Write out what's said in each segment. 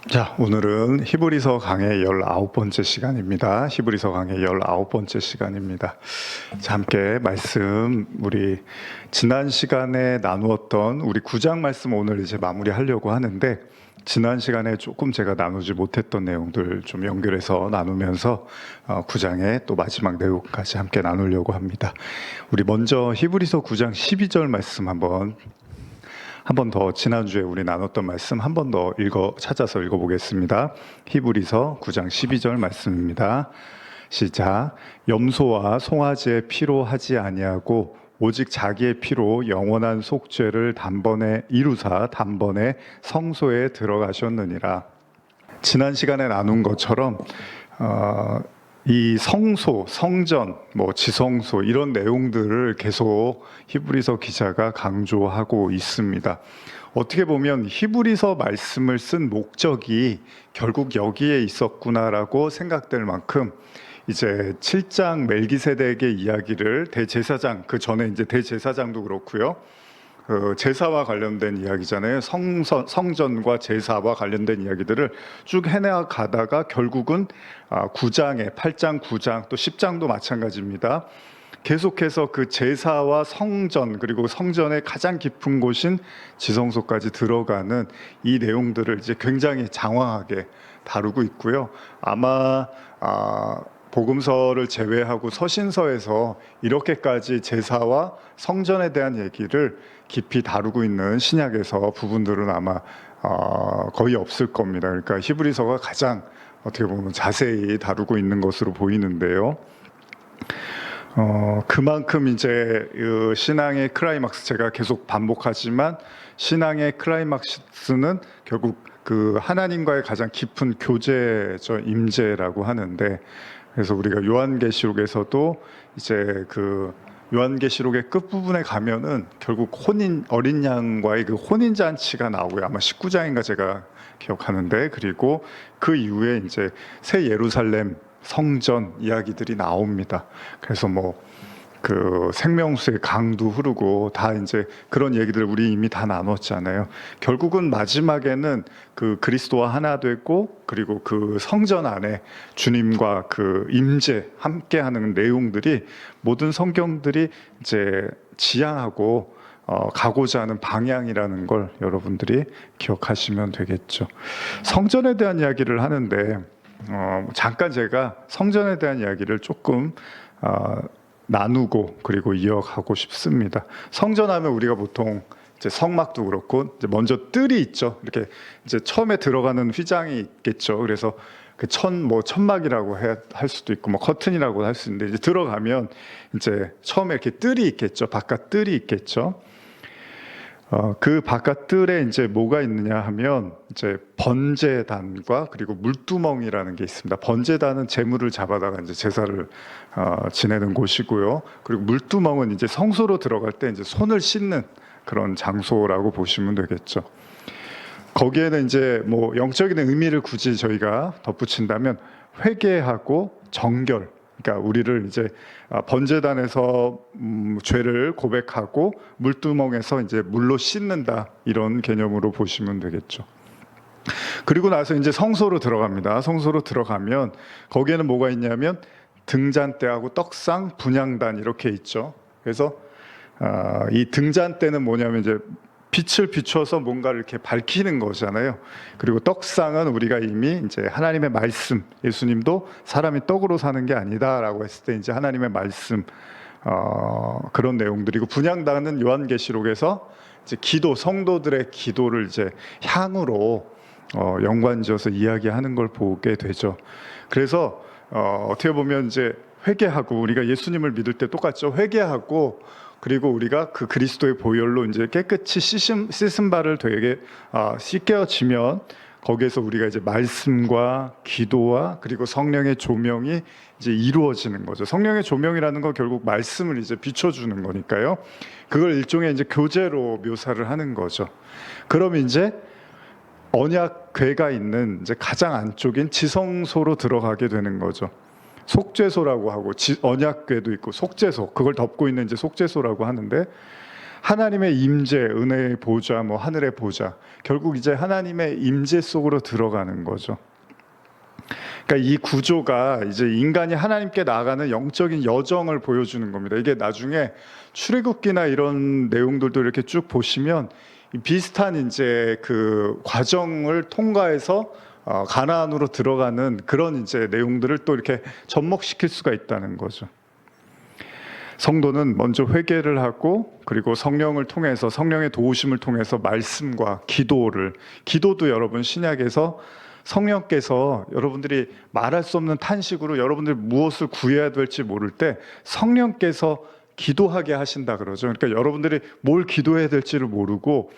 자, 오늘은 히브리서 강의 19번째 시간입니다. 히브리서 강의 19번째 시간입니다. 자, 함께 말씀, 우리 지난 시간에 나누었던 우리 9장 말씀 오늘 이제 마무리하려고 하는데, 지난 시간에 조금 제가 나누지 못했던 내용들 좀 연결해서 나누면서 9장의 또 마지막 내용까지 함께 나누려고 합니다. 우리 먼저 히브리서 9장 12절 말씀 한번 더 지난주에 우리 나눴던 말씀 한 번 더 찾아서 읽어보겠습니다. 히브리서 9장 12절 말씀입니다. 시작. 염소와 송아지의 피로 하지 아니하고 오직 자기의 피로 영원한 속죄를 단번에 이루사 단번에 성소에 들어가셨느니라. 지난 시간에 나눈 것처럼 이 성소, 성전, 지성소 이런 내용들을 계속 히브리서 기자가 강조하고 있습니다. 어떻게 보면 히브리서 말씀을 쓴 목적이 결국 여기에 있었구나라고 생각될 만큼 이제 7장 멜기세덱의 이야기를 대제사장, 그 전에 이제 대제사장도 그렇고요. 제사와 관련된 이야기잖아요. 성전과 제사와 관련된 이야기들을 쭉 해나가다가 결국은 9장에 8장, 9장 또 10장도 마찬가지입니다. 계속해서 그 제사와 성전 그리고 성전의 가장 깊은 곳인 지성소까지 들어가는 이 내용들을 이제 굉장히 장황하게 다루고 있고요. 아마 복음서를 제외하고 서신서에서 이렇게까지 제사와 성전에 대한 얘기를 깊이 다루고 있는 신약에서 부분들은 아마 거의 없을 겁니다. 그러니까 히브리서가 가장 어떻게 보면 자세히 다루고 있는 것으로 보이는데요. 그만큼 이제 신앙의 클라이막스, 제가 계속 반복하지만 신앙의 클라이막스는 결국 그 하나님과의 가장 깊은 교제죠, 임재라고 하는데, 그래서 우리가 요한계시록에서도 이제 그 요한계시록의 끝부분에 가면은 결국 어린 양과의 그 혼인잔치가 나오고요. 아마 19장인가 제가 기억하는데, 그리고 그 이후에 이제 새 예루살렘 성전 이야기들이 나옵니다. 그래서 그 생명수의 강도 흐르고 다 이제 그런 얘기들 우리 이미 다 나눴잖아요. 결국은 마지막에는 그 그리스도와 하나 되고, 그리고 그 성전 안에 주님과 그 임재 함께하는 내용들이 모든 성경들이 이제 지향하고 가고자 하는 방향이라는 걸 여러분들이 기억하시면 되겠죠. 성전에 대한 이야기를 하는데 잠깐 제가 성전에 대한 이야기를 조금 나누고 그리고 이어가고 싶습니다. 성전하면 우리가 보통 이제 성막도 그렇고 이제 먼저 뜰이 있죠. 이렇게 이제 처음에 들어가는 휘장이 있겠죠. 그래서 그 천막이라고 할 수도 있고 커튼이라고 할 수 있는데, 이제 들어가면 이제 처음에 이렇게 뜰이 있겠죠. 바깥 뜰이 있겠죠. 그 바깥 뜰에 이제 뭐가 있느냐 하면 이제 번제단과 그리고 물두멍이라는 게 있습니다. 번제단은 제물을 잡아다가 이제 제사를 지내는 곳이고요. 그리고 물두멍은 이제 성소로 들어갈 때 이제 손을 씻는 그런 장소라고 보시면 되겠죠. 거기에는 이제 영적인 의미를 굳이 저희가 덧붙인다면 회개하고 정결, 그러니까 우리를 이제 번제단에서 죄를 고백하고 물두멍에서 이제 물로 씻는다, 이런 개념으로 보시면 되겠죠. 그리고 나서 이제 성소로 들어갑니다. 성소로 들어가면 거기에는 뭐가 있냐면 등잔대하고 떡상, 분향단 이렇게 있죠. 그래서 이 등잔대는 뭐냐면 이제 빛을 비춰서 뭔가를 이렇게 밝히는 거잖아요. 그리고 떡상은 우리가 이미 이제 하나님의 말씀, 예수님도 사람이 떡으로 사는 게 아니다라고 했을 때 이제 하나님의 말씀, 그런 내용들이고, 분향단은 요한계시록에서 이제 기도, 성도들의 기도를 이제 향으로 연관지어서 이야기하는 걸 보게 되죠. 그래서 어떻게 보면 이제 회개하고, 우리가 예수님을 믿을 때 똑같죠. 회개하고 그리고 우리가 그 그리스도의 보혈로 이제 깨끗이 씻은 바를 되게 씻겨지면 거기에서 우리가 이제 말씀과 기도와 그리고 성령의 조명이 이제 이루어지는 거죠. 성령의 조명이라는 건 결국 말씀을 이제 비춰주는 거니까요. 그걸 일종의 이제 교제로 묘사를 하는 거죠. 그럼 이제 언약궤가 있는 이제 가장 안쪽인 지성소로 들어가게 되는 거죠. 속죄소라고 하고 언약궤도 있고 속죄소, 그걸 덮고 있는 이제 속죄소라고 하는데, 하나님의 임재, 은혜의 보좌, 뭐 하늘의 보좌, 결국 이제 하나님의 임재 속으로 들어가는 거죠. 그러니까 이 구조가 이제 인간이 하나님께 나아가는 영적인 여정을 보여주는 겁니다. 이게 나중에 출애굽기나 이런 내용들도 이렇게 쭉 보시면 비슷한 이제 그 과정을 통과해서 가나안으로 들어가는 그런 이제 내용들을 또 이렇게 접목시킬 수가 있다는 거죠. 성도는 먼저 회개를 하고 그리고 성령을 통해서 성령의 도우심을 통해서 말씀과 기도도 여러분 신약에서 성령께서 여러분들이 말할 수 없는 탄식으로 여러분들이 무엇을 구해야 될지 모를 때 성령께서 기도하게 하신다 그러죠. 그러니까 여러분들이 뭘 기도해야 될지를 모르고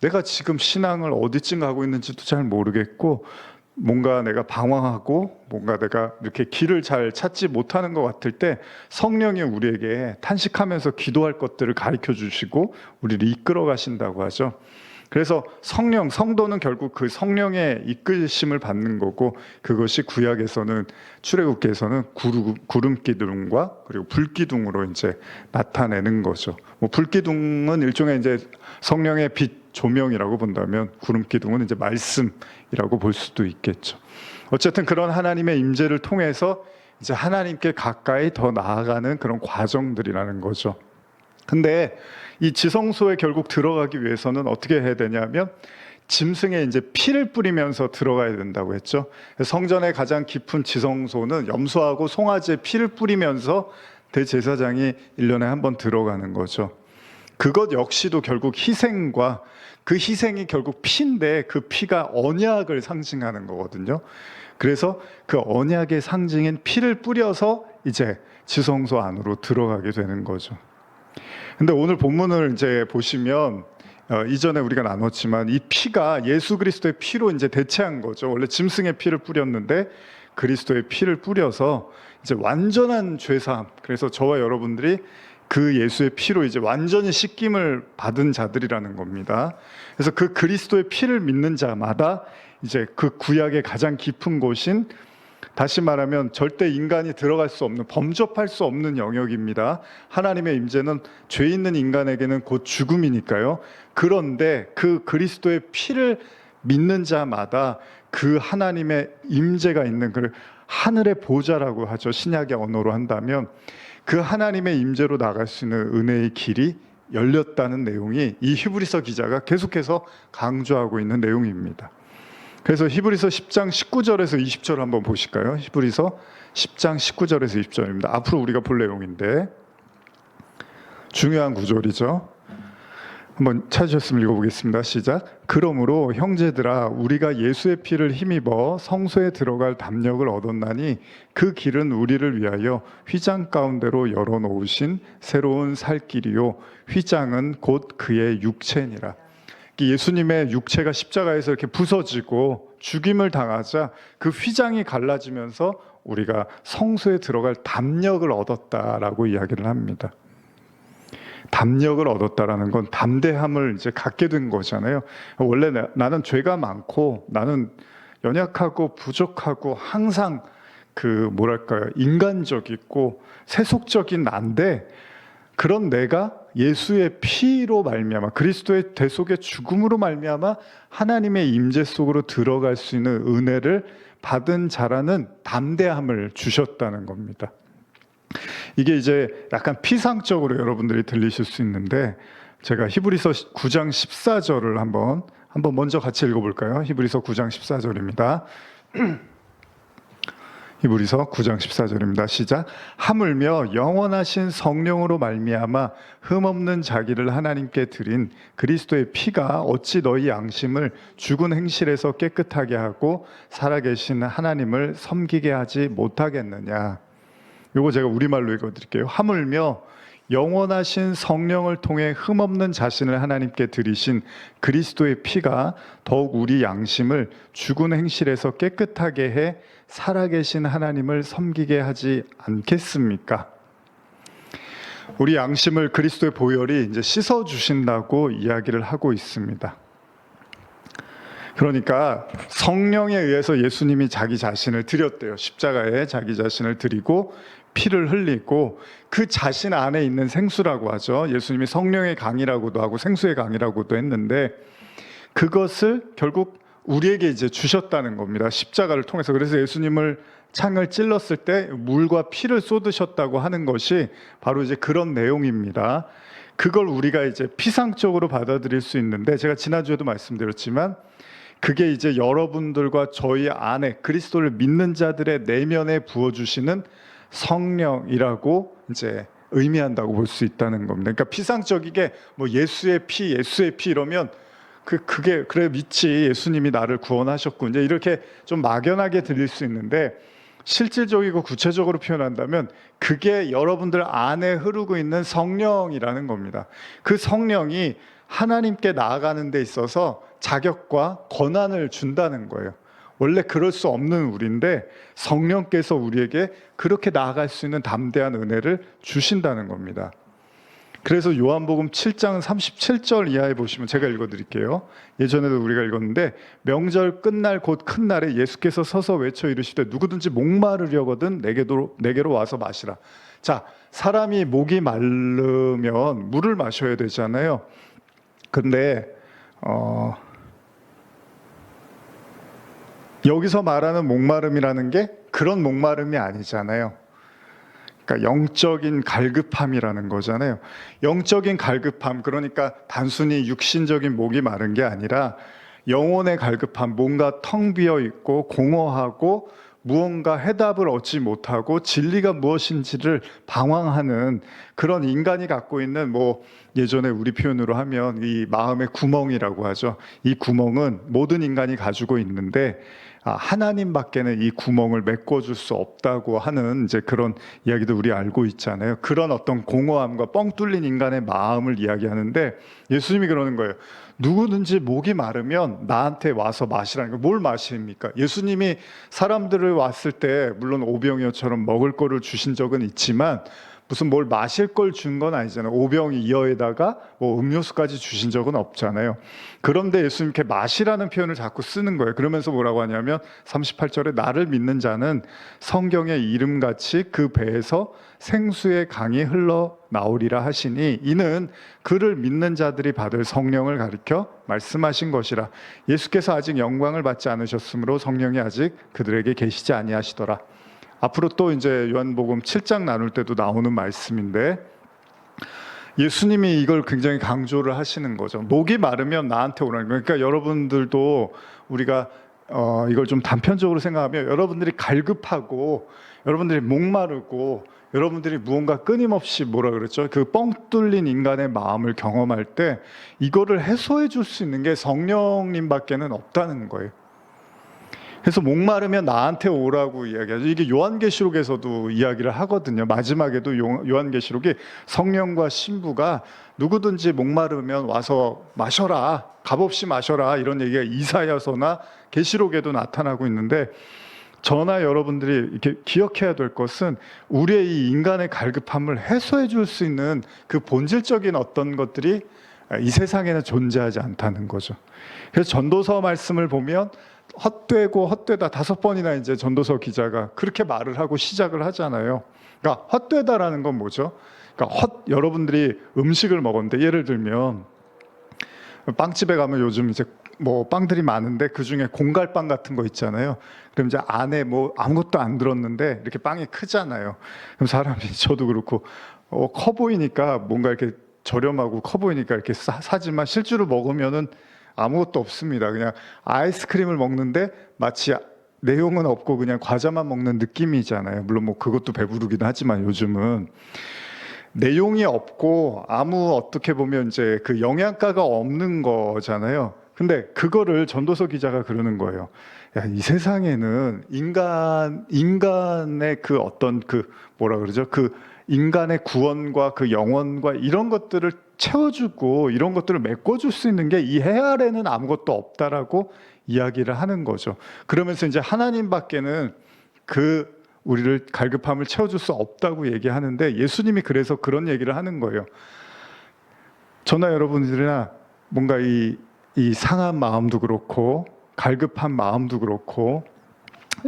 내가 지금 신앙을 어디쯤 가고 있는지도 잘 모르겠고 뭔가 내가 방황하고 뭔가 내가 이렇게 길을 잘 찾지 못하는 것 같을 때 성령이 우리에게 탄식하면서 기도할 것들을 가르쳐 주시고 우리를 이끌어 가신다고 하죠. 그래서 성도는 결국 그 성령의 이끄심을 받는 거고 그것이 구약에서는 출애굽기에서는 구름 기둥과 그리고 불 기둥으로 이제 나타내는 거죠. 뭐 불 기둥은 일종의 이제 성령의 빛 조명이라고 본다면 구름 기둥은 이제 말씀이라고 볼 수도 있겠죠. 어쨌든 그런 하나님의 임재를 통해서 이제 하나님께 가까이 더 나아가는 그런 과정들이라는 거죠. 근데 이 지성소에 결국 들어가기 위해서는 어떻게 해야 되냐면 짐승에 이제 피를 뿌리면서 들어가야 된다고 했죠. 성전의 가장 깊은 지성소는 염소하고 송아지의 피를 뿌리면서 대제사장이 1년에 한 번 들어가는 거죠. 그것 역시도 결국 희생과 그 희생이 결국 피인데 그 피가 언약을 상징하는 거거든요. 그래서 그 언약의 상징인 피를 뿌려서 이제 지성소 안으로 들어가게 되는 거죠. 근데 오늘 본문을 이제 보시면 이전에 우리가 나눴지만 이 피가 예수 그리스도의 피로 이제 대체한 거죠. 원래 짐승의 피를 뿌렸는데 그리스도의 피를 뿌려서 이제 완전한 죄사함. 그래서 저와 여러분들이 그 예수의 피로 이제 완전히 씻김을 받은 자들이라는 겁니다. 그래서 그 그리스도의 피를 믿는 자마다 이제 그 구약의 가장 깊은 곳인 다시 말하면 절대 인간이 들어갈 수 없는 범접할 수 없는 영역입니다. 하나님의 임재는 죄 있는 인간에게는 곧 죽음이니까요. 그런데 그 그리스도의 피를 믿는 자마다 그 하나님의 임재가 있는 그 하늘의 보좌라고 하죠. 신약의 언어로 한다면 그 하나님의 임재로 나갈 수 있는 은혜의 길이 열렸다는 내용이 이 히브리서 기자가 계속해서 강조하고 있는 내용입니다. 그래서 히브리서 10장 19절에서 20절 한번 보실까요? 히브리서 10장 19절에서 20절입니다. 앞으로 우리가 볼 내용인데 중요한 구절이죠. 한번 찾으셨으면 읽어보겠습니다. 시작. 그러므로 형제들아 우리가 예수의 피를 힘입어 성소에 들어갈 담력을 얻었나니 그 길은 우리를 위하여 휘장 가운데로 열어놓으신 새로운 살 길이요 휘장은 곧 그의 육체니라. 예수님의 육체가 십자가에서 이렇게 부서지고 죽임을 당하자 그 휘장이 갈라지면서 우리가 성소에 들어갈 담력을 얻었다라고 이야기를 합니다. 담력을 얻었다라는 건 담대함을 이제 갖게 된 거잖아요. 원래 나는 죄가 많고 나는 연약하고 부족하고 항상 인간적이고 세속적인 난데 그런 내가 예수의 피로 말미암아 그리스도의 대속의 죽음으로 말미암아 하나님의 임재 속으로 들어갈 수 있는 은혜를 받은 자라는 담대함을 주셨다는 겁니다. 이게 이제 약간 피상적으로 여러분들이 들리실 수 있는데 제가 히브리서 9장 14절을 한번 먼저 같이 읽어볼까요? 히브리서 9장 14절입니다. 히브리서 9장 14절입니다. 시작. 하물며 영원하신 성령으로 말미암아 흠없는 자기를 하나님께 드린 그리스도의 피가 어찌 너희 양심을 죽은 행실에서 깨끗하게 하고 살아계신 하나님을 섬기게 하지 못하겠느냐. 요거 제가 우리말로 읽어드릴게요. 하물며 영원하신 성령을 통해 흠없는 자신을 하나님께 드리신 그리스도의 피가 더욱 우리 양심을 죽은 행실에서 깨끗하게 해 살아계신 하나님을 섬기게 하지 않겠습니까? 우리 양심을 그리스도의 보혈이 이제 씻어 주신다고 이야기를 하고 있습니다. 그러니까 성령에 의해서 예수님이 자기 자신을 드렸대요. 십자가에 자기 자신을 드리고 피를 흘리고 그 자신 안에 있는 생수라고 하죠. 예수님이 성령의 강이라고도 하고 생수의 강이라고도 했는데 그것을 결국 우리에게 이제 주셨다는 겁니다. 십자가를 통해서. 그래서 예수님을 창을 찔렀을 때 물과 피를 쏟으셨다고 하는 것이 바로 이제 그런 내용입니다. 그걸 우리가 이제 피상적으로 받아들일 수 있는데 제가 지난주에도 말씀드렸지만 그게 이제 여러분들과 저희 안에 그리스도를 믿는 자들의 내면에 부어주시는 성령이라고 이제 의미한다고 볼 수 있다는 겁니다. 그러니까 피상적이게 뭐 예수의 피 이러면 그게 그래 믿지 예수님이 나를 구원하셨고 이제 이렇게 좀 막연하게 들릴 수 있는데 실질적이고 구체적으로 표현한다면 그게 여러분들 안에 흐르고 있는 성령이라는 겁니다. 그 성령이 하나님께 나아가는 데 있어서 자격과 권한을 준다는 거예요. 원래 그럴 수 없는 우리인데 성령께서 우리에게 그렇게 나아갈 수 있는 담대한 은혜를 주신다는 겁니다. 그래서 요한복음 7장 37절 이하에 보시면 제가 읽어드릴게요. 예전에도 우리가 읽었는데 명절 끝날 곧 큰 날에 예수께서 서서 외쳐 이르시되 누구든지 목마르려거든 내게로 와서 마시라. 자, 사람이 목이 마르면 물을 마셔야 되잖아요. 근데 여기서 말하는 목마름이라는 게 그런 목마름이 아니잖아요. 그러니까 영적인 갈급함이라는 거잖아요. 영적인 갈급함, 그러니까 단순히 육신적인 목이 마른 게 아니라 영혼의 갈급함, 뭔가 텅 비어 있고 공허하고 무언가 해답을 얻지 못하고 진리가 무엇인지를 방황하는 그런 인간이 갖고 있는 뭐 예전에 우리 표현으로 하면 이 마음의 구멍이라고 하죠. 이 구멍은 모든 인간이 가지고 있는데 하나님밖에는 이 구멍을 메꿔줄 수 없다고 하는 이제 그런 이야기도 우리 알고 있잖아요. 그런 어떤 공허함과 뻥 뚫린 인간의 마음을 이야기하는데 예수님이 그러는 거예요. 누구든지 목이 마르면 나한테 와서 마시라는 거예요. 뭘 마십니까? 예수님이 사람들을 왔을 때 물론 오병이어처럼 먹을 거를 주신 적은 있지만 무슨 뭘 마실 걸 준 건 아니잖아요. 오병이 이어에다가 뭐 음료수까지 주신 적은 없잖아요. 그런데 예수님께 마시라는 표현을 자꾸 쓰는 거예요. 그러면서 뭐라고 하냐면 38절에 나를 믿는 자는 성경의 이름같이 그 배에서 생수의 강이 흘러나오리라 하시니 이는 그를 믿는 자들이 받을 성령을 가리켜 말씀하신 것이라. 예수께서 아직 영광을 받지 않으셨으므로 성령이 아직 그들에게 계시지 아니하시더라. 앞으로 또 이제 요한복음 7장 나눌 때도 나오는 말씀인데 예수님이 이걸 굉장히 강조를 하시는 거죠. 목이 마르면 나한테 오라는 거예요. 그러니까 여러분들도 우리가 이걸 좀 단편적으로 생각하면 여러분들이 갈급하고 여러분들이 목마르고 여러분들이 무언가 끊임없이 뭐라 그랬죠? 그 뻥 뚫린 인간의 마음을 경험할 때 이거를 해소해 줄 수 있는 게 성령님밖에는 없다는 거예요. 그래서 목마르면 나한테 오라고 이야기하죠. 이게 요한계시록에서도 이야기를 하거든요. 마지막에도 요한계시록이 성령과 신부가 누구든지 목마르면 와서 마셔라, 값없이 마셔라 이런 얘기가 이사야서나 계시록에도 나타나고 있는데 저나 여러분들이 이렇게 기억해야 될 것은 우리의 이 인간의 갈급함을 해소해 줄 수 있는 그 본질적인 어떤 것들이 이 세상에는 존재하지 않다는 거죠. 그래서 전도서 말씀을 보면 헛되고 헛되다 5번이나 이제 전도서 기자가 그렇게 말을 하고 시작을 하잖아요. 그러니까 헛되다라는 건 뭐죠? 그러니까 여러분들이 음식을 먹었는데 예를 들면 빵집에 가면 요즘 이제 뭐 빵들이 많은데 그 중에 공갈빵 같은 거 있잖아요. 그럼 이제 안에 뭐 아무것도 안 들었는데 이렇게 빵이 크잖아요. 그럼 사람이 저도 그렇고 커 보이니까 뭔가 이렇게 저렴하고 커 보이니까 이렇게 사지만 실제로 먹으면은 아무것도 없습니다. 그냥 아이스크림을 먹는데 마치 내용은 없고 그냥 과자만 먹는 느낌이잖아요. 물론 뭐 그것도 배부르긴 하지만 요즘은 내용이 없고 아무 어떻게 보면 이제 그 영양가가 없는 거잖아요. 근데 그거를 전도서 기자가 그러는 거예요. 야, 이 세상에는 인간의 그 어떤 그 뭐라 그러죠? 그 인간의 구원과 그 영혼과 이런 것들을 채워주고 이런 것들을 메꿔줄 수 있는 게 이 해 아래는 아무것도 없다라고 이야기를 하는 거죠. 그러면서 이제 하나님밖에는 그 우리를 갈급함을 채워줄 수 없다고 얘기하는데 예수님이 그래서 그런 얘기를 하는 거예요. 저나 여러분들이나 뭔가 이 상한 마음도 그렇고 갈급한 마음도 그렇고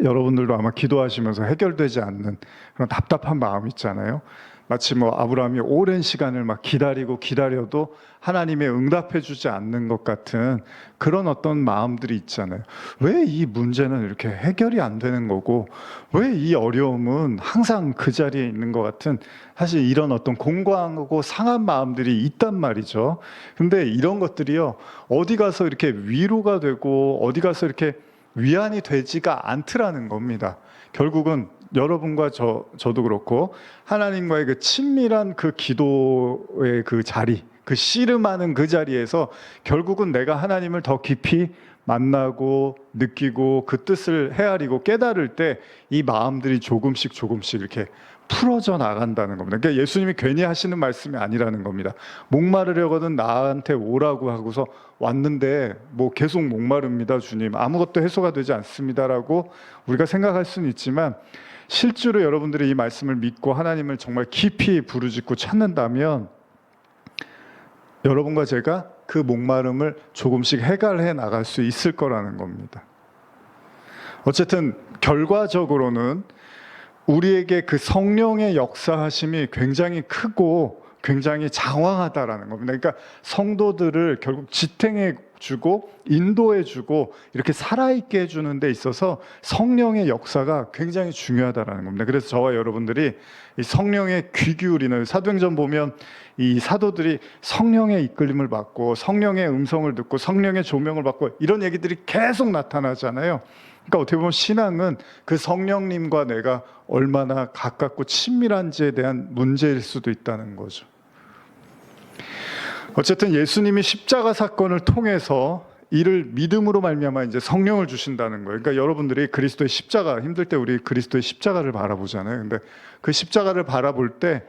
여러분들도 아마 기도하시면서 해결되지 않는 그런 답답한 마음 있잖아요. 마치 뭐 아브라함이 오랜 시간을 막 기다리고 기다려도 하나님의 응답해주지 않는 것 같은 그런 어떤 마음들이 있잖아요. 왜 이 문제는 이렇게 해결이 안 되는 거고, 왜 이 어려움은 항상 그 자리에 있는 것 같은, 사실 이런 어떤 공고하고 상한 마음들이 있단 말이죠. 근데 이런 것들이요, 어디 가서 이렇게 위로가 되고 어디 가서 이렇게 위안이 되지가 않더라는 겁니다. 결국은 여러분과 저도 그렇고 하나님과의 그 친밀한 그 기도의 그 자리, 그 씨름하는 그 자리에서 결국은 내가 하나님을 더 깊이 만나고 느끼고 그 뜻을 헤아리고 깨달을 때 이 마음들이 조금씩 조금씩 이렇게 풀어져 나간다는 겁니다. 그러니까 예수님이 괜히 하시는 말씀이 아니라는 겁니다. 목마르려거든 나한테 오라고 하고서 왔는데 뭐 계속 목마릅니다, 주님. 아무것도 해소가 되지 않습니다라고 우리가 생각할 수는 있지만, 실제로 여러분들이 이 말씀을 믿고 하나님을 정말 깊이 부르짖고 찾는다면 여러분과 제가 그 목마름을 조금씩 해결해 나갈 수 있을 거라는 겁니다. 어쨌든 결과적으로는 우리에게 그 성령의 역사하심이 굉장히 크고 굉장히 장황하다라는 겁니다. 그러니까 성도들을 결국 지탱해 주고 인도해 주고 이렇게 살아있게 해주는 데 있어서 성령의 역사가 굉장히 중요하다라는 겁니다. 그래서 저와 여러분들이 이 성령의 귀 기울이는, 사도행전 보면 이 사도들이 성령의 이끌림을 받고 성령의 음성을 듣고 성령의 조명을 받고 이런 얘기들이 계속 나타나잖아요. 그러니까 어떻게 보면 신앙은 그 성령님과 내가 얼마나 가깝고 친밀한지에 대한 문제일 수도 있다는 거죠. 어쨌든 예수님이 십자가 사건을 통해서 이를 믿음으로 말미암아 이제 성령을 주신다는 거예요. 그러니까 여러분들이 그리스도의 십자가, 힘들 때 우리 그리스도의 십자가를 바라보잖아요. 근데 그 십자가를 바라볼 때,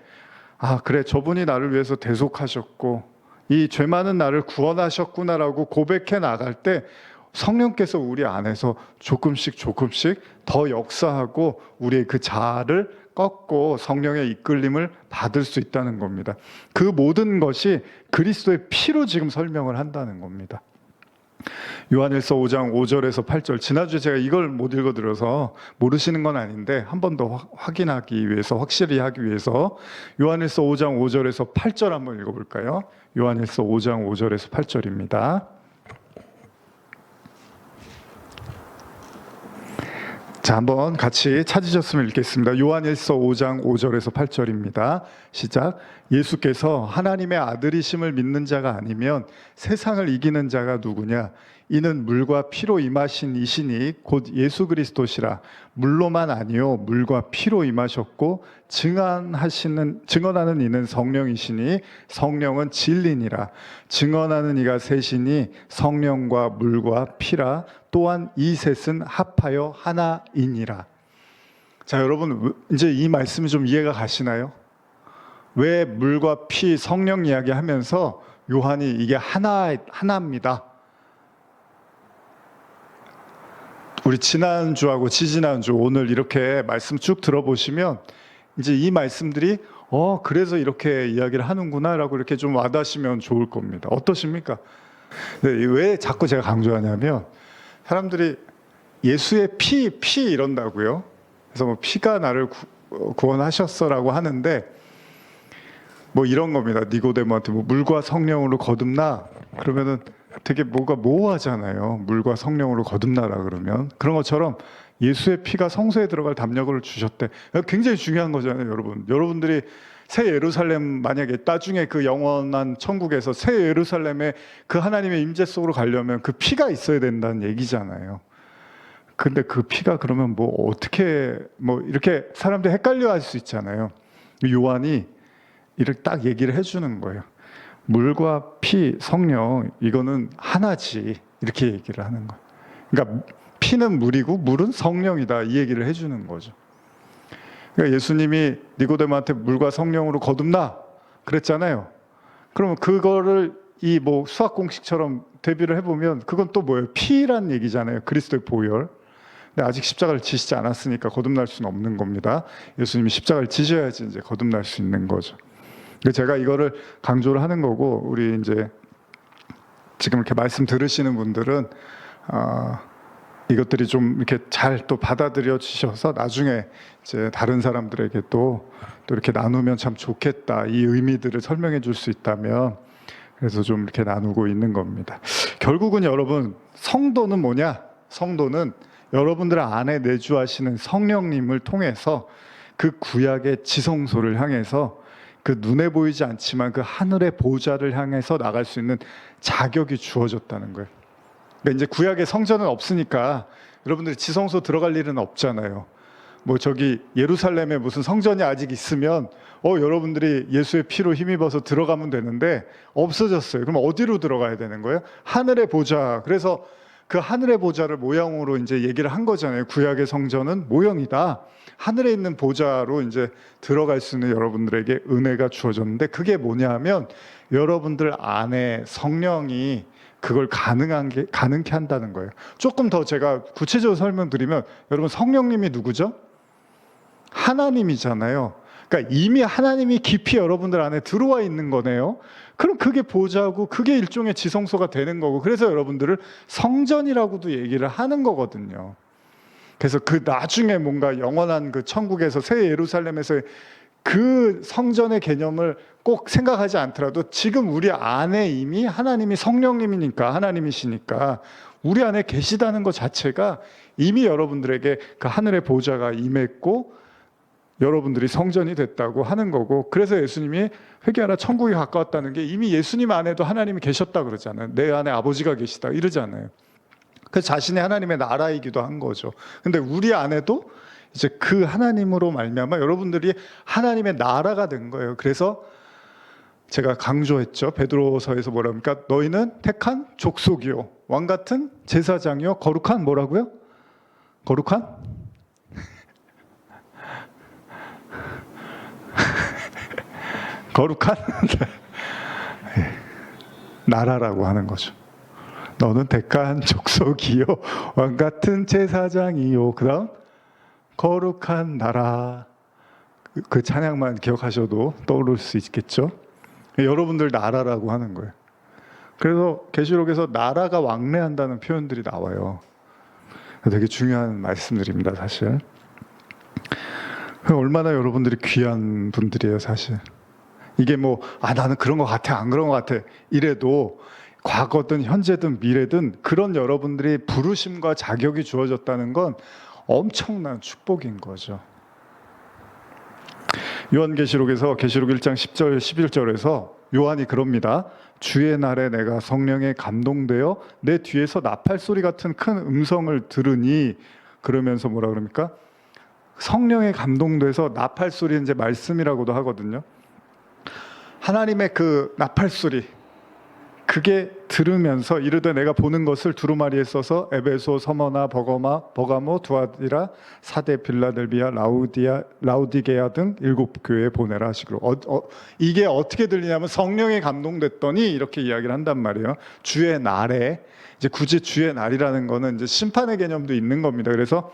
아 그래, 저분이 나를 위해서 대속하셨고 이 죄 많은 나를 구원하셨구나라고 고백해 나갈 때 성령께서 우리 안에서 조금씩 조금씩 더 역사하고 우리의 그 자아를 꺾고 성령의 이끌림을 받을 수 있다는 겁니다. 그 모든 것이 그리스도의 피로 지금 설명을 한다는 겁니다. 요한일서 5장 5절에서 8절, 지난주에 제가 이걸 못 읽어드려서 모르시는 건 아닌데 한 번 더 확인하기 위해서, 확실히 하기 위해서 요한일서 5장 5절에서 8절 한번 읽어볼까요? 요한일서 5장 5절에서 8절입니다. 자, 한번 같이 찾으셨으면 읽겠습니다. 요한일서 5장 5절에서 8절입니다. 시작. 예수께서 하나님의 아들이심을 믿는 자가 아니면 세상을 이기는 자가 누구냐? 이는 물과 피로 임하신 이시니 곧 예수 그리스도시라. 물로만 아니요 물과 피로 임하셨고 증언하는 이는 성령이시니 성령은 진리니라. 증언하는 이가 셋이니 성령과 물과 피라. 또한 이 셋은 합하여 하나이니라. 자, 여러분 이제 이 말씀이 좀 이해가 가시나요? 왜 물과 피, 성령 이야기하면서 요한이 이게 하나입니다. 우리 지난주하고 지지난주, 오늘 이렇게 말씀 쭉 들어보시면 이제 이 말씀들이 그래서 이렇게 이야기를 하는구나라고 이렇게 좀 와닿으시면 좋을 겁니다. 어떠십니까? 네, 왜 자꾸 제가 강조하냐면 사람들이 예수의 피 이런다고요. 그래서 뭐 피가 나를 구원하셨어라고 하는데 뭐 이런 겁니다. 니고데모한테 뭐 물과 성령으로 거듭나 그러면은 되게 뭐가 모호하잖아요. 물과 성령으로 거듭나라 그러면. 그런 것처럼 예수의 피가 성소에 들어갈 담력을 주셨대. 굉장히 중요한 거잖아요, 여러분. 여러분들이 새 예루살렘, 만약에 나중에 그 영원한 천국에서 새 예루살렘에 그 하나님의 임재 속으로 가려면 그 피가 있어야 된다는 얘기잖아요. 근데 그 피가 그러면 뭐 어떻게 뭐 이렇게 사람들이 헷갈려 할 수 있잖아요. 요한이 이렇게 딱 얘기를 해주는 거예요. 물과 피, 성령 이거는 하나지, 이렇게 얘기를 하는 거예요. 그러니까 피는 물이고 물은 성령이다, 이 얘기를 해주는 거죠. 그러니까 예수님이 니고데모한테 물과 성령으로 거듭나 그랬잖아요. 그러면 그거를 이 뭐 수학 공식처럼 대비를 해보면 그건 또 뭐예요? 피란 얘기잖아요. 그리스도의 보혈. 근데 아직 십자가를 지시지 않았으니까 거듭날 수는 없는 겁니다. 예수님이 십자가를 지셔야지 이제 거듭날 수 있는 거죠. 제가 이거를 강조를 하는 거고, 우리 이제 지금 이렇게 말씀 들으시는 분들은 이것들이 좀 이렇게 잘 또 받아들여 주셔서 나중에 이제 다른 사람들에게 또 이렇게 나누면 참 좋겠다, 이 의미들을 설명해 줄 수 있다면, 그래서 좀 이렇게 나누고 있는 겁니다. 결국은 여러분, 성도는 뭐냐? 성도는 여러분들 안에 내주하시는 성령님을 통해서 그 구약의 지성소를 향해서, 그 눈에 보이지 않지만 그 하늘의 보좌를 향해서 나갈 수 있는 자격이 주어졌다는 거예요. 그러니까 이제 구약의 성전은 없으니까 여러분들이 지성소 들어갈 일은 없잖아요. 뭐 저기 예루살렘에 무슨 성전이 아직 있으면 여러분들이 예수의 피로 힘입어서 들어가면 되는데 없어졌어요. 그럼 어디로 들어가야 되는 거예요? 하늘의 보좌. 그래서 그 하늘의 보좌를 모형으로 이제 얘기를 한 거잖아요. 구약의 성전은 모형이다. 하늘에 있는 보좌로 이제 들어갈 수 있는 여러분들에게 은혜가 주어졌는데, 그게 뭐냐 하면 여러분들 안에 성령이 그걸 가능케 한다는 거예요. 조금 더 제가 구체적으로 설명드리면, 여러분 성령님이 누구죠? 하나님이잖아요. 그러니까 이미 하나님이 깊이 여러분들 안에 들어와 있는 거네요. 그럼 그게 보좌고 그게 일종의 지성소가 되는 거고, 그래서 여러분들을 성전이라고도 얘기를 하는 거거든요. 그래서 그 나중에 뭔가 영원한 그 천국에서 새 예루살렘에서 그 성전의 개념을 꼭 생각하지 않더라도 지금 우리 안에 이미 하나님이 성령님이니까, 하나님이시니까 우리 안에 계시다는 것 자체가 이미 여러분들에게 그 하늘의 보좌가 임했고 여러분들이 성전이 됐다고 하는 거고, 그래서 예수님이 회개하라 천국이 가까웠다는 게 이미 예수님 안에도 하나님이 계셨다 그러잖아요. 내 안에 아버지가 계시다 이러잖아요. 그 자신의 하나님의 나라이기도 한 거죠. 근데 우리 안에도 이제 그 하나님으로 말미암아 여러분들이 하나님의 나라가 된 거예요. 그래서 제가 강조했죠. 베드로서에서 뭐랍니까? 너희는 택한 족속이요, 왕 같은 제사장이요, 거룩한 뭐라고요? 거룩한? 거룩한 나라라고 하는 거죠. 너는 택한 족속이요, 왕 같은 제사장이요, 그 다음 거룩한 나라. 그 찬양만 기억하셔도 떠오를 수 있겠죠. 여러분들 나라라고 하는 거예요. 그래서 계시록에서 나라가 왕래한다는 표현들이 나와요. 되게 중요한 말씀들입니다, 사실. 얼마나 여러분들이 귀한 분들이에요, 사실. 이게 뭐 나는 그런 것 같아, 안 그런 것 같아 이래도, 과거든 현재든 미래든 그런 여러분들이 부르심과 자격이 주어졌다는 건 엄청난 축복인 거죠. 요한계시록에서 계시록 1장 10절 11절에서 요한이 그럽니다. 주의 날에 내가 성령에 감동되어 내 뒤에서 나팔 소리 같은 큰 음성을 들으니, 그러면서 뭐라 그럽니까? 성령에 감동돼서 나팔 소리, 이제 말씀이라고도 하거든요. 하나님의 그 나팔 소리, 그게 들으면서 이르되 내가 보는 것을 두루마리에 써서 에베소, 서머나, 버가모, 두아디라, 사데, 빌라델비아, 라우디게아 등 7교회에 보내라 하시기로. 이게 어떻게 들리냐면 성령에 감동됐더니 이렇게 이야기를 한단 말이에요. 주의 날에, 이제 굳이 주의 날이라는 거는 이제 심판의 개념도 있는 겁니다. 그래서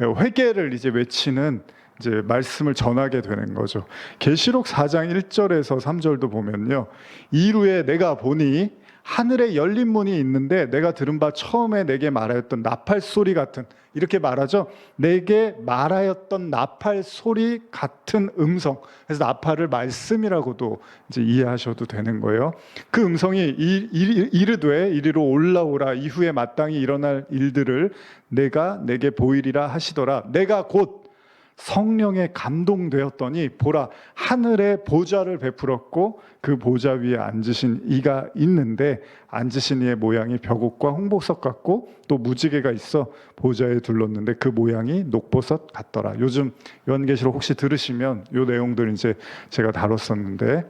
회개를 이제 외치는 이제 말씀을 전하게 되는 거죠. 계시록 4장 1절에서 3절도 보면요, 이루에 내가 보니 하늘에 열린 문이 있는데 내가 들은 바 처음에 내게 말하였던 나팔 소리 같은, 이렇게 말하죠. 내게 말하였던 나팔 소리 같은 음성. 그래서 나팔을 말씀이라고도 이제 이해하셔도 되는 거예요. 그 음성이 이르되 이리로 올라오라, 이후에 마땅히 일어날 일들을 내게 보이리라 하시더라. 내가 곧 성령에 감동되었더니 보라, 하늘에 보좌를 베풀었고 그 보좌 위에 앉으신 이가 있는데, 앉으신 이의 모양이 벽옷과 홍보석 같고 또 무지개가 있어 보좌에 둘렀는데 그 모양이 녹보석 같더라. 요즘 요한계시록 혹시 들으시면 요 내용들 이제 제가 다뤘었는데,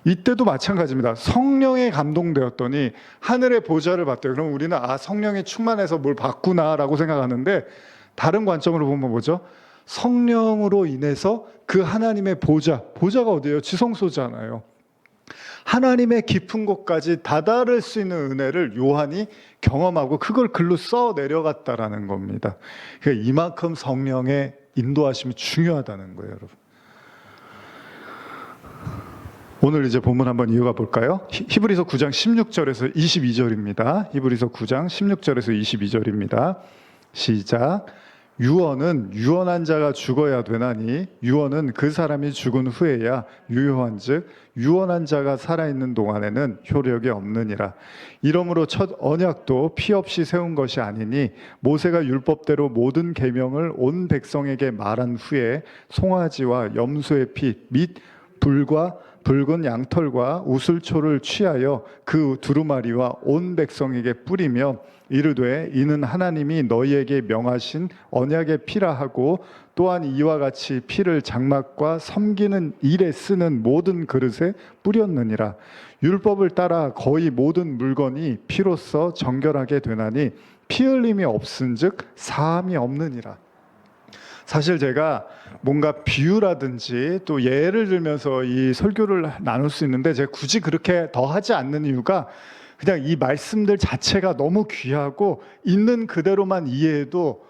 이때도 마찬가지입니다. 성령에 감동되었더니 하늘의 보좌를 봤대요. 그럼 우리는 성령이 충만해서 뭘 봤구나라고 생각하는데, 다른 관점으로 보면 뭐죠? 성령으로 인해서 그 하나님의 보좌가 어디예요? 지성소잖아요. 하나님의 깊은 곳까지 다다를 수 있는 은혜를 요한이 경험하고 그걸 글로 써 내려갔다라는 겁니다. 그러니까 이만큼 성령의 인도하심이 중요하다는 거예요, 여러분. 오늘 이제 본문 한번 이어가 볼까요? 히브리서 9장 16절에서 22절입니다. 히브리서 9장 16절에서 22절입니다. 시작. 유언은 유언한 자가 죽어야 되나니 유언은 그 사람이 죽은 후에야 유효한즉 유언한 자가 살아있는 동안에는 효력이 없느니라. 이러므로 첫 언약도 피 없이 세운 것이 아니니 모세가 율법대로 모든 계명을 온 백성에게 말한 후에 송아지와 염소의 피 및 불과 붉은 양털과 우슬초를 취하여 그 두루마리와 온 백성에게 뿌리며 이르되 이는 하나님이 너희에게 명하신 언약의 피라 하고 또한 이와 같이 피를 장막과 섬기는 일에 쓰는 모든 그릇에 뿌렸느니라. 율법을 따라 거의 모든 물건이 피로써 정결하게 되나니 피 흘림이 없은즉 사함이 없느니라. 사실 제가 뭔가 비유라든지 또 예를 들면서 이 설교를 나눌 수 있는데 제가 굳이 그렇게 더 하지 않는 이유가 그냥 이 말씀들 자체가 너무 귀하고 있는 그대로만 이해해도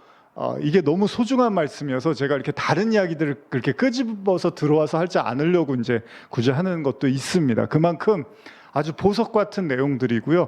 이게 너무 소중한 말씀이어서 제가 이렇게 다른 이야기들을 그렇게 끄집어서 들어와서 하지 않으려고 이제 굳이 하는 것도 있습니다. 그만큼 아주 보석 같은 내용들이고요.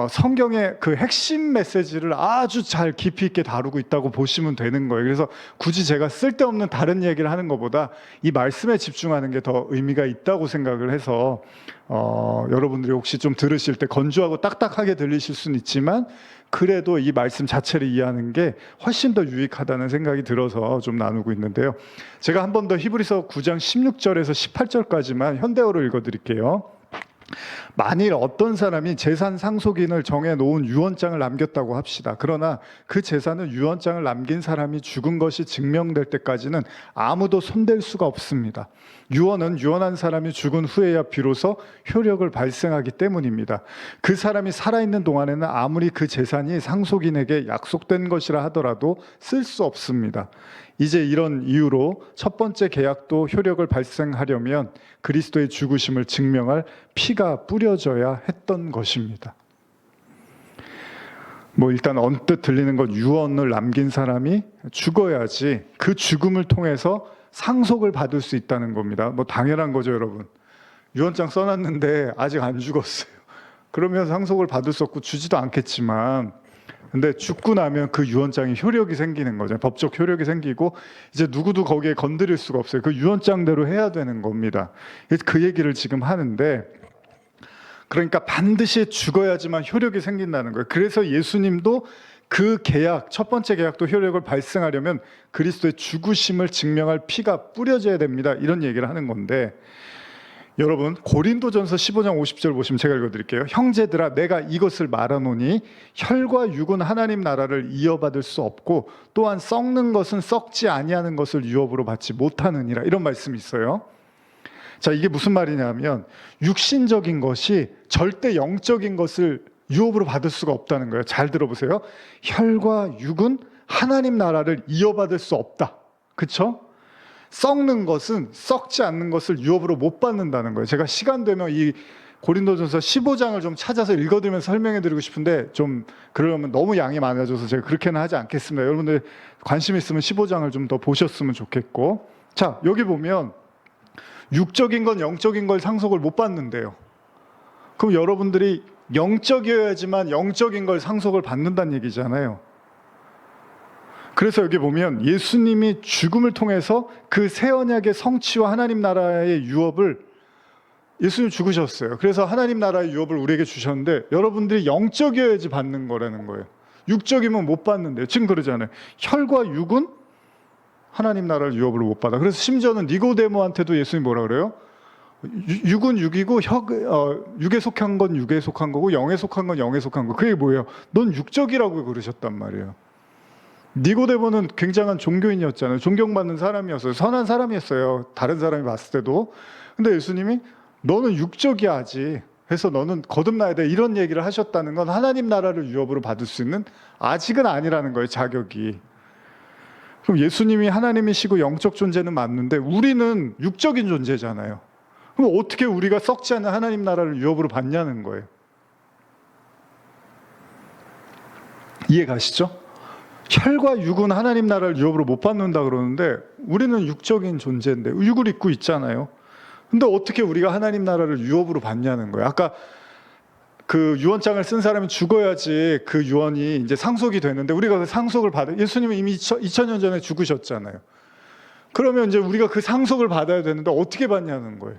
성경의 그 핵심 메시지를 아주 잘 깊이 있게 다루고 있다고 보시면 되는 거예요. 그래서 굳이 제가 쓸데없는 다른 얘기를 하는 것보다 이 말씀에 집중하는 게 더 의미가 있다고 생각을 해서 여러분들이 혹시 좀 들으실 때 건조하고 딱딱하게 들리실 수는 있지만 그래도 이 말씀 자체를 이해하는 게 훨씬 더 유익하다는 생각이 들어서 좀 나누고 있는데요. 제가 한 번 더 히브리서 9장 16절에서 18절까지만 현대어로 읽어드릴게요. 만일 어떤 사람이 재산 상속인을 정해놓은 유언장을 남겼다고 합시다. 그러나 그 재산은 유언장을 남긴 사람이 죽은 것이 증명될 때까지는 아무도 손댈 수가 없습니다. 유언은 유언한 사람이 죽은 후에야 비로소 효력을 발생하기 때문입니다. 그 사람이 살아있는 동안에는 아무리 그 재산이 상속인에게 약속된 것이라 하더라도 쓸 수 없습니다. 이제 이런 이유로 첫 번째 계약도 효력을 발생하려면 그리스도의 죽으심을 증명할 피가 뿌려져야 했던 것입니다. 일단 언뜻 들리는 건 유언을 남긴 사람이 죽어야지 그 죽음을 통해서 상속을 받을 수 있다는 겁니다. 당연한 거죠, 여러분. 유언장 써놨는데 아직 안 죽었어요. 그러면 상속을 받을 수 없고 주지도 않겠지만 근데 죽고 나면 그 유언장이 효력이 생기는 거죠. 법적 효력이 생기고 이제 누구도 거기에 건드릴 수가 없어요. 그 유언장대로 해야 되는 겁니다. 그 얘기를 지금 하는데 그러니까 반드시 죽어야지만 효력이 생긴다는 거예요. 그래서 예수님도 그 계약, 첫 번째 계약도 효력을 발생하려면 그리스도의 죽으심을 증명할 피가 뿌려져야 됩니다. 이런 얘기를 하는 건데 여러분 고린도전서 15장 50절 보시면 제가 읽어드릴게요. 형제들아 내가 이것을 말하노니 혈과 육은 하나님 나라를 이어받을 수 없고 또한 썩는 것은 썩지 아니하는 것을 유업으로 받지 못하느니라. 이런 말씀이 있어요. 자, 이게 무슨 말이냐면 육신적인 것이 절대 영적인 것을 유업으로 받을 수가 없다는 거예요. 잘 들어보세요. 혈과 육은 하나님 나라를 이어받을 수 없다. 그렇죠? 썩는 것은 썩지 않는 것을 유업으로 못 받는다는 거예요. 제가 시간 되면 이 고린도전서 15장을 좀 찾아서 읽어드리면서 설명해드리고 싶은데 좀 그러려면 너무 양이 많아져서 제가 그렇게는 하지 않겠습니다. 여러분들 관심 있으면 15장을 좀 더 보셨으면 좋겠고, 자 여기 보면 육적인 건 영적인 걸 상속을 못 받는데요. 그럼 여러분들이 영적이어야지만 영적인 걸 상속을 받는다는 얘기잖아요. 그래서 여기 보면 예수님이 죽음을 통해서 그 새 언약의 성취와 하나님 나라의 유업을 예수님 죽으셨어요. 그래서 하나님 나라의 유업을 우리에게 주셨는데 여러분들이 영적이어야지 받는 거라는 거예요. 육적이면 못 받는데요. 지금 그러잖아요. 혈과 육은 하나님 나라를 유업을 못 받아. 그래서 심지어는 니고데모한테도 예수님이 뭐라 그래요? 육은 육이고 육에 속한 건 육에 속한 거고 영에 속한 건 영에 속한 거. 그게 뭐예요? 넌 육적이라고 그러셨단 말이에요. 니고데모는 굉장한 종교인이었잖아요. 존경받는 사람이었어요. 선한 사람이었어요. 다른 사람이 봤을 때도. 근데 예수님이 너는 육적이야 아직. 해서 너는 거듭나야 돼. 이런 얘기를 하셨다는 건 하나님 나라를 유업으로 받을 수 있는 아직은 아니라는 거예요. 자격이. 그럼 예수님이 하나님이시고 영적 존재는 맞는데 우리는 육적인 존재잖아요. 그럼 어떻게 우리가 썩지 않는 하나님 나라를 유업으로 받냐는 거예요. 이해 가시죠? 혈과 육은 하나님 나라를 유업으로 못 받는다 그러는데 우리는 육적인 존재인데 육을 입고 있잖아요. 근데 어떻게 우리가 하나님 나라를 유업으로 받냐는 거예요. 아까 그 유언장을 쓴 사람이 죽어야지 그 유언이 이제 상속이 되는데 우리가 그 상속을 받아 예수님은 이미 2000년 전에 죽으셨잖아요. 그러면 이제 우리가 그 상속을 받아야 되는데 어떻게 받냐는 거예요.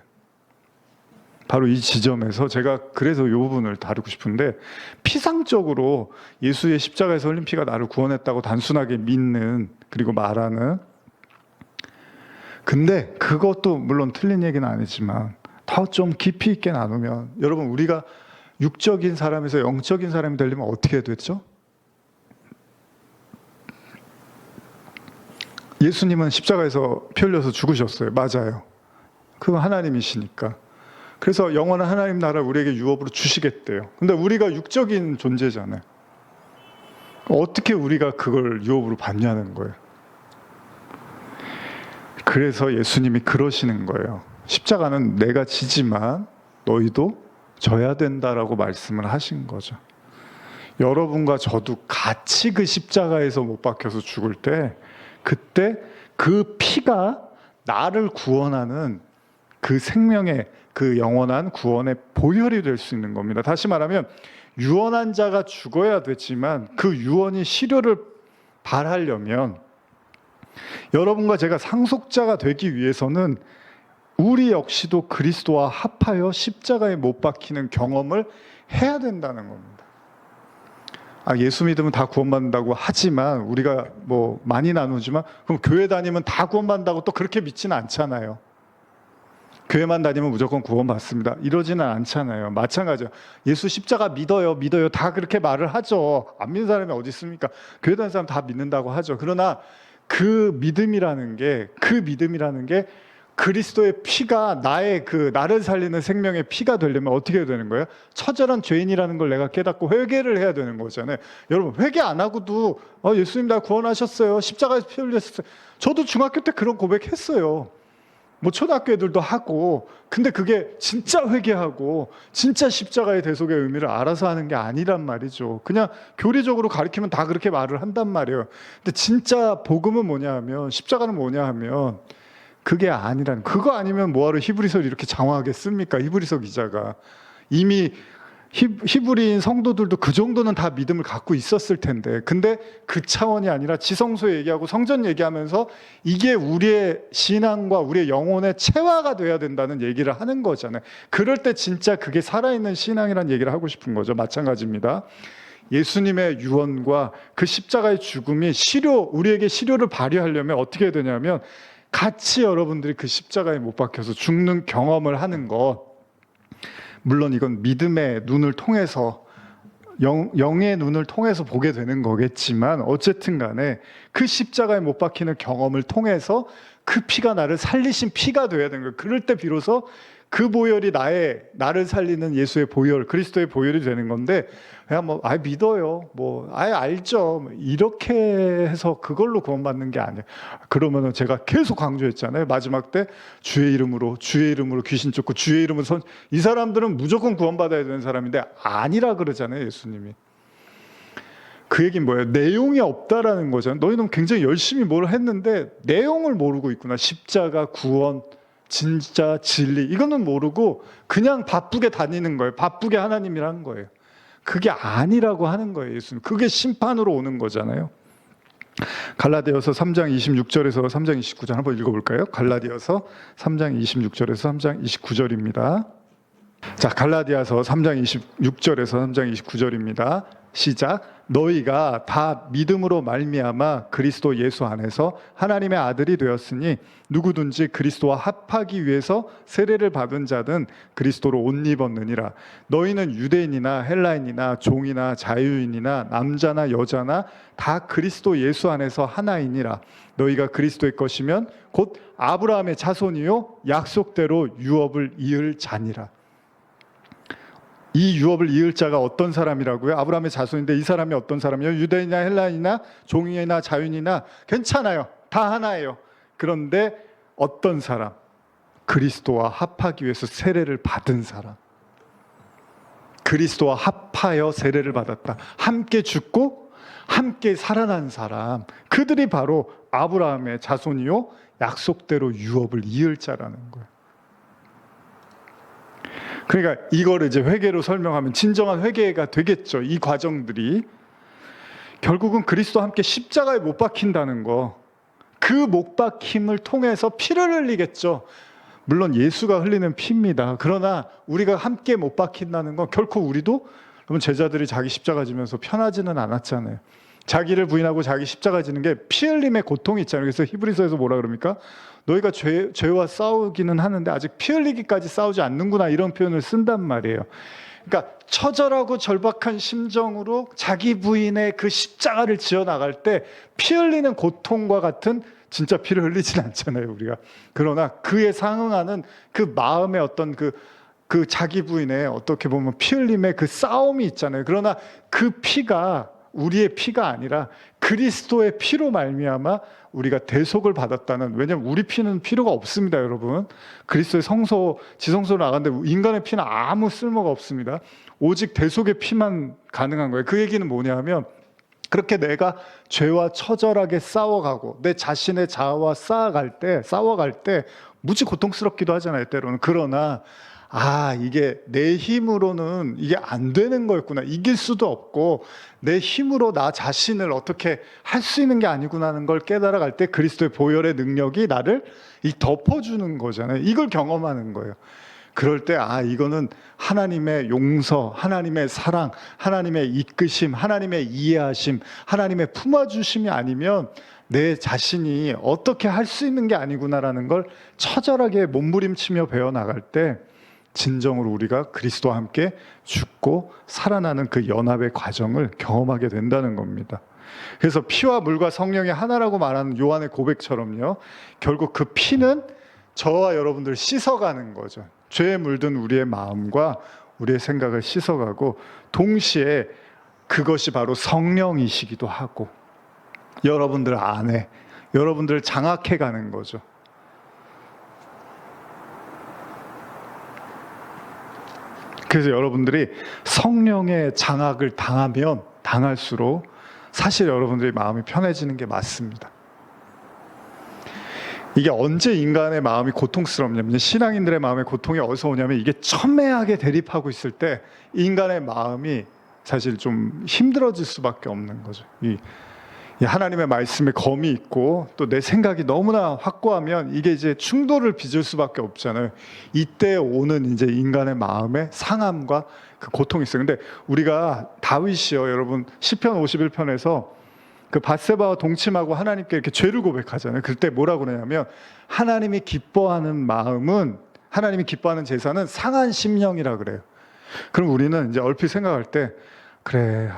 바로 이 지점에서 제가 그래서 이 부분을 다루고 싶은데 피상적으로 예수의 십자가에서 흘린 피가 나를 구원했다고 단순하게 믿는 그리고 말하는 근데 그것도 물론 틀린 얘기는 아니지만 더 좀 깊이 있게 나누면 여러분 우리가 육적인 사람에서 영적인 사람이 되려면 어떻게 됐죠? 예수님은 십자가에서 피 흘려서 죽으셨어요. 맞아요. 그건 하나님이시니까. 그래서 영원한 하나님 나라를 우리에게 유업으로 주시겠대요. 근데 우리가 육적인 존재잖아요. 어떻게 우리가 그걸 유업으로 받냐는 거예요. 그래서 예수님이 그러시는 거예요. 십자가는 내가 지지만 너희도 져야 된다라고 말씀을 하신 거죠. 여러분과 저도 같이 그 십자가에서 못 박혀서 죽을 때 그때 그 피가 나를 구원하는 그 생명의 그 영원한 구원의 보혈이 될 수 있는 겁니다. 다시 말하면 유언한 자가 죽어야 되지만 그 유언이 실효를 발하려면 여러분과 제가 상속자가 되기 위해서는 우리 역시도 그리스도와 합하여 십자가에 못 박히는 경험을 해야 된다는 겁니다. 예수 믿으면 다 구원받는다고 하지만 우리가 뭐 많이 나누지만 그럼 교회 다니면 다 구원받는다고 또 그렇게 믿지는 않잖아요. 교회만 다니면 무조건 구원받습니다. 이러지는 않잖아요. 마찬가지예요. 예수 십자가 믿어요. 다 그렇게 말을 하죠. 안 믿는 사람이 어디 있습니까? 교회 다니는 사람 다 믿는다고 하죠. 그러나 그 믿음이라는 게 그리스도의 피가 나를 살리는 생명의 피가 되려면 어떻게 해야 되는 거예요? 처절한 죄인이라는 걸 내가 깨닫고 회개를 해야 되는 거잖아요. 여러분 회개 안 하고도 예수님 나 구원하셨어요. 십자가에서 피 흘렸어요. 저도 중학교 때 그런 고백했어요. 뭐 초등학교 애들도 하고 근데 그게 진짜 회개하고 진짜 십자가의 대속의 의미를 알아서 하는 게 아니란 말이죠. 그냥 교리적으로 가르치면 다 그렇게 말을 한단 말이에요. 근데 진짜 복음은 뭐냐 하면 십자가는 뭐냐 하면 그게 아니라는 그거 아니면 뭐하러 히브리서를 이렇게 장황하게 씁니까? 히브리서 기자가 이미 히브리인 성도들도 그 정도는 다 믿음을 갖고 있었을 텐데 근데 그 차원이 아니라 지성소 얘기하고 성전 얘기하면서 이게 우리의 신앙과 우리의 영혼의 체화가 돼야 된다는 얘기를 하는 거잖아요. 그럴 때 진짜 그게 살아있는 신앙이라는 얘기를 하고 싶은 거죠. 마찬가지입니다. 예수님의 유언과 그 십자가의 죽음이 우리에게 실효를 발휘하려면 어떻게 해야 되냐면 같이 여러분들이 그 십자가에 못 박혀서 죽는 경험을 하는 것 물론 이건 믿음의 눈을 통해서 영의 눈을 통해서 보게 되는 거겠지만 어쨌든 간에 그 십자가에 못 박히는 경험을 통해서 그 피가 나를 살리신 피가 돼야 되는 거예요. 그럴 때 비로소 그 보혈이 나를 살리는 예수의 보혈, 그리스도의 보혈이 되는 건데 그냥 믿어요. 알죠. 이렇게 해서 그걸로 구원받는 게 아니에요. 그러면은 제가 계속 강조했잖아요. 마지막 때 주의 이름으로 귀신 쫓고 주의 이름으로 이 사람들은 무조건 구원받아야 되는 사람인데 아니라 그러잖아요. 예수님이. 그 얘기는 뭐예요? 내용이 없다라는 거잖아요. 너희는 굉장히 열심히 뭘 했는데 내용을 모르고 있구나. 십자가, 구원, 진짜 진리 이거는 모르고 그냥 바쁘게 다니는 거예요. 바쁘게 하나님이라는 거예요. 그게 아니라고 하는 거예요. 예수님. 그게 심판으로 오는 거잖아요. 갈라디아서 3장 26절에서 3장 29절 한번 읽어볼까요? 갈라디아서 3장 26절에서 3장 29절입니다. 자, 갈라디아서 3장 26절에서 3장 29절입니다. 시작. 너희가 다 믿음으로 말미암아 그리스도 예수 안에서 하나님의 아들이 되었으니 누구든지 그리스도와 합하기 위해서 세례를 받은 자든 그리스도로 옷 입었느니라. 너희는 유대인이나 헬라인이나 종이나 자유인이나 남자나 여자나 다 그리스도 예수 안에서 하나이니라. 너희가 그리스도의 것이면 곧 아브라함의 자손이요 약속대로 유업을 이을 자니라. 이 유업을 이을 자가 어떤 사람이라고요? 아브라함의 자손인데 이 사람이 어떤 사람이요? 유대인이나 헬라인이나 종이나 자유인이나 괜찮아요. 다 하나예요. 그런데 어떤 사람? 그리스도와 합하기 위해서 세례를 받은 사람. 그리스도와 합하여 세례를 받았다. 함께 죽고 함께 살아난 사람. 그들이 바로 아브라함의 자손이요 약속대로 유업을 이을 자라는 거예요. 그러니까 이거를 이제 회개로 설명하면 진정한 회개가 되겠죠. 이 과정들이 결국은 그리스도와 함께 십자가에 못 박힌다는 거, 그 못 박힘을 통해서 피를 흘리겠죠. 물론 예수가 흘리는 피입니다. 그러나 우리가 함께 못 박힌다는 건 결코 우리도, 그러면 제자들이 자기 십자가 지면서 편하지는 않았잖아요. 자기를 부인하고 자기 십자가 지는 게 피 흘림의 고통이 있잖아요. 그래서 히브리서에서 뭐라 그럽니까? 너희가 죄와 싸우기는 하는데 아직 피 흘리기까지 싸우지 않는구나, 이런 표현을 쓴단 말이에요. 그러니까 처절하고 절박한 심정으로 자기 부인의 그 십자가를 지어 나갈 때 피 흘리는 고통과 같은, 진짜 피를 흘리진 않잖아요, 우리가. 그러나 그에 상응하는 그 마음의 어떤 그 자기 부인의 어떻게 보면 피 흘림의 그 싸움이 있잖아요. 그러나 그 피가 우리의 피가 아니라 그리스도의 피로 말미암아 우리가 대속을 받았다는, 왜냐하면 우리 피는 필요가 없습니다, 여러분. 그리스도의 성소, 지성소로 나갔는데 인간의 피는 아무 쓸모가 없습니다. 오직 대속의 피만 가능한 거예요. 그 얘기는 뭐냐면, 그렇게 내가 죄와 처절하게 싸워가고 내 자신의 자아와 싸워갈 때 무지 고통스럽기도 하잖아요, 때로는. 그러나 이게 내 힘으로는 이게 안 되는 거였구나, 이길 수도 없고 내 힘으로 나 자신을 어떻게 할 수 있는 게 아니구나 하는 걸 깨달아갈 때 그리스도의 보혈의 능력이 나를 덮어주는 거잖아요. 이걸 경험하는 거예요. 그럴 때 이거는 하나님의 용서, 하나님의 사랑, 하나님의 이끄심, 하나님의 이해하심, 하나님의 품어주심이 아니면 내 자신이 어떻게 할 수 있는 게 아니구나라는 걸 처절하게 몸부림치며 배워나갈 때 진정으로 우리가 그리스도와 함께 죽고 살아나는 그 연합의 과정을 경험하게 된다는 겁니다. 그래서 피와 물과 성령이 하나라고 말하는 요한의 고백처럼요, 결국 그 피는 저와 여러분들 씻어가는 거죠. 죄에 물든 우리의 마음과 우리의 생각을 씻어가고, 동시에 그것이 바로 성령이시기도 하고 여러분들 안에 여러분들을 장악해가는 거죠. 그래서 여러분들이 성령의 장악을 당하면 당할수록 사실 여러분들의 마음이 편해지는 게 맞습니다. 이게 언제 인간의 마음이 고통스럽냐면, 신앙인들의 마음의 고통이 어디서 오냐면, 이게 첨예하게 대립하고 있을 때 인간의 마음이 사실 좀 힘들어질 수밖에 없는 거죠. 이 하나님의 말씀에 검이 있고 또 내 생각이 너무나 확고하면 이게 이제 충돌을 빚을 수밖에 없잖아요. 이때 오는 이제 인간의 마음의 상함과 그 고통이 있어요. 근데 우리가 다윗이요, 여러분, 시편 51편에서 그 밧세바와 동침하고 하나님께 이렇게 죄를 고백하잖아요. 그때 뭐라고 그러냐면, 하나님이 기뻐하는 마음은, 하나님이 기뻐하는 제사는 상한 심령이라 그래요. 그럼 우리는 이제 얼핏 생각할 때, 그래,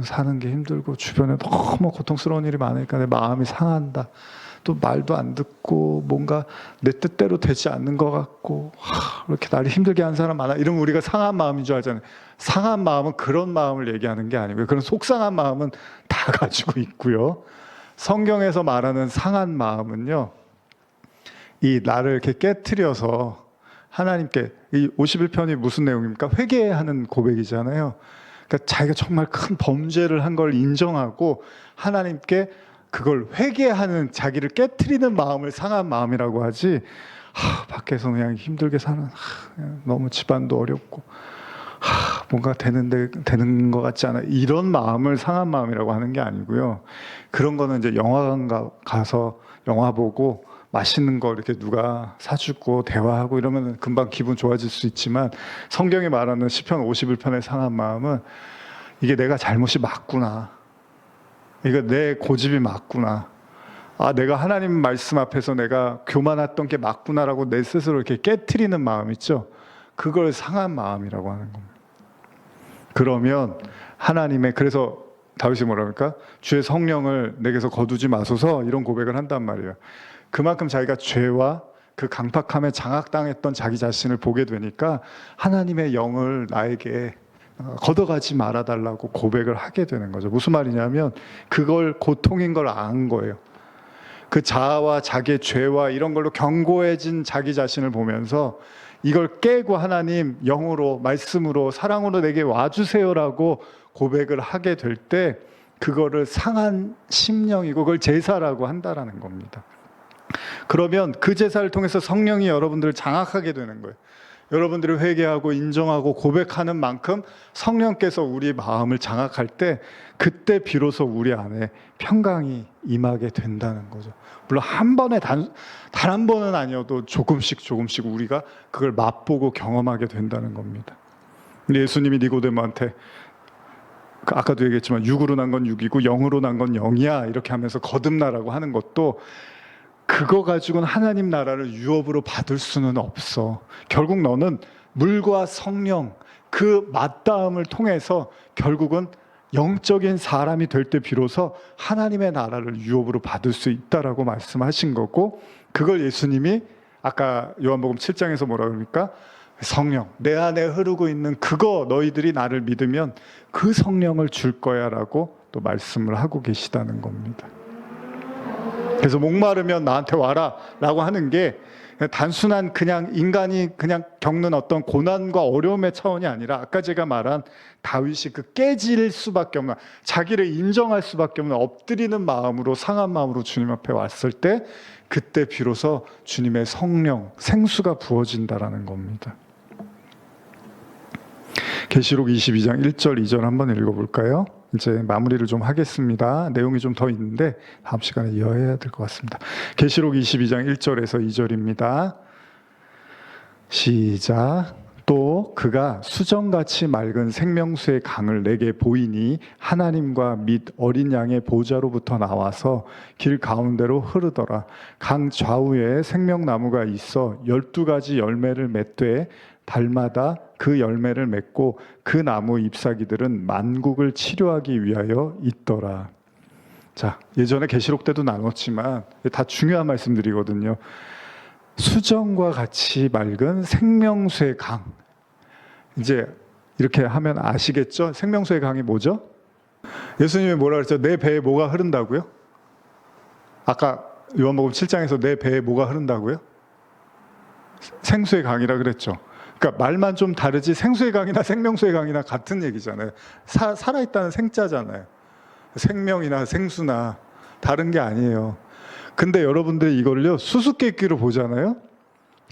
사는 게 힘들고 주변에 너무 고통스러운 일이 많으니까 내 마음이 상한다. 또 말도 안 듣고 뭔가 내 뜻대로 되지 않는 것 같고, 이렇게 나를 힘들게 하는 사람 많아. 이러면 우리가 상한 마음인 줄 알잖아요. 상한 마음은 그런 마음을 얘기하는 게 아니고요. 그런 속상한 마음은 다 가지고 있고요. 성경에서 말하는 상한 마음은요, 이 나를 이렇게 깨트려서 하나님께, 이 51편이 무슨 내용입니까? 회개하는 고백이잖아요. 그러니까 자기가 정말 큰 범죄를 한 걸 인정하고 하나님께 그걸 회개하는, 자기를 깨트리는 마음을 상한 마음이라고 하지, 밖에서 그냥 힘들게 사는, 그냥 너무 집안도 어렵고, 뭔가 되는 것 같지 않아, 이런 마음을 상한 마음이라고 하는 게 아니고요. 그런 거는 이제 영화관 가서 영화 보고 맛있는 거 이렇게 누가 사주고 대화하고 이러면 금방 기분 좋아질 수 있지만, 성경이 말하는 시편 51편의 상한 마음은, 이게 내가 잘못이 맞구나, 이거 내 고집이 맞구나, 내가 하나님 말씀 앞에서 내가 교만했던 게 맞구나라고 내 스스로 이렇게 깨트리는 마음 있죠. 그걸 상한 마음이라고 하는 겁니다. 그러면 하나님의, 그래서 다윗이 뭐랍니까? 주의 성령을 내게서 거두지 마소서, 이런 고백을 한단 말이에요. 그만큼 자기가 죄와 그 강팍함에 장악당했던 자기 자신을 보게 되니까 하나님의 영을 나에게 걷어가지 말아달라고 고백을 하게 되는 거죠. 무슨 말이냐면, 그걸 고통인 걸 안 거예요. 그 자아와 자기의 죄와 이런 걸로 견고해진 자기 자신을 보면서 이걸 깨고 하나님 영으로, 말씀으로, 사랑으로 내게 와주세요라고 고백을 하게 될 때, 그거를 상한 심령이고 그걸 제사라고 한다라는 겁니다. 그러면 그 제사를 통해서 성령이 여러분들을 장악하게 되는 거예요. 여러분들이 회개하고 인정하고 고백하는 만큼 성령께서 우리 마음을 장악할 때 그때 비로소 우리 안에 평강이 임하게 된다는 거죠. 물론 한 번에 단 한 번은 아니어도 조금씩 우리가 그걸 맛보고 경험하게 된다는 겁니다. 근데 예수님이 니고데모한테 아까도 얘기했지만 육으로 난 건 육이고 영으로 난 건 영이야 이렇게 하면서 거듭나라고 하는 것도 그거 가지고는 하나님 나라를 유업으로 받을 수는 없어. 결국 너는 물과 성령 그 맞닿음을 통해서 결국은 영적인 사람이 될 때 비로소 하나님의 나라를 유업으로 받을 수 있다라고 말씀하신 거고, 그걸 예수님이 아까 요한복음 7장에서 뭐라 그럽니까? 성령, 내 안에 흐르고 있는 그거 너희들이 나를 믿으면 그 성령을 줄 거야 라고 또 말씀을 하고 계시다는 겁니다. 그래서 목마르면 나한테 와라 라고 하는 게 단순한 그냥 인간이 그냥 겪는 어떤 고난과 어려움의 차원이 아니라 아까 제가 말한 다윗이 그 깨질 수밖에 없는, 자기를 인정할 수밖에 없는 엎드리는 마음으로, 상한 마음으로 주님 앞에 왔을 때 그때 비로소 주님의 성령, 생수가 부어진다라는 겁니다. 계시록 22장 1절 2절 한번 읽어볼까요? 이제 마무리를 좀 하겠습니다. 내용이 좀 더 있는데 다음 시간에 이어야 될 것 같습니다. 계시록 22장 1절에서 2절입니다. 시작. 또 그가 수정같이 맑은 생명수의 강을 내게 보이니 하나님과 및 어린 양의 보좌로부터 나와서 길 가운데로 흐르더라. 강 좌우에 생명나무가 있어 12가지 열매를 맺되 달마다 그 열매를 맺고 그 나무 잎사귀들은 만국을 치료하기 위하여 있더라. 자, 예전에 계시록 때도 나눴지만 다 중요한 말씀들이거든요. 수정과 같이 맑은 생명수의 강. 이제 이렇게 하면 아시겠죠? 생명수의 강이 뭐죠? 예수님이 뭐라 그랬죠? 내 배에 뭐가 흐른다고요? 아까 요한복음 7장에서 내 배에 뭐가 흐른다고요? 생수의 강이라 그랬죠. 그러니까 말만 좀 다르지 생수의 강이나 생명수의 강이나 같은 얘기잖아요. 살아있다는 생자잖아요. 생명이나 생수나 다른 게 아니에요. 근데 여러분들이 이거를요 수수께끼로 보잖아요.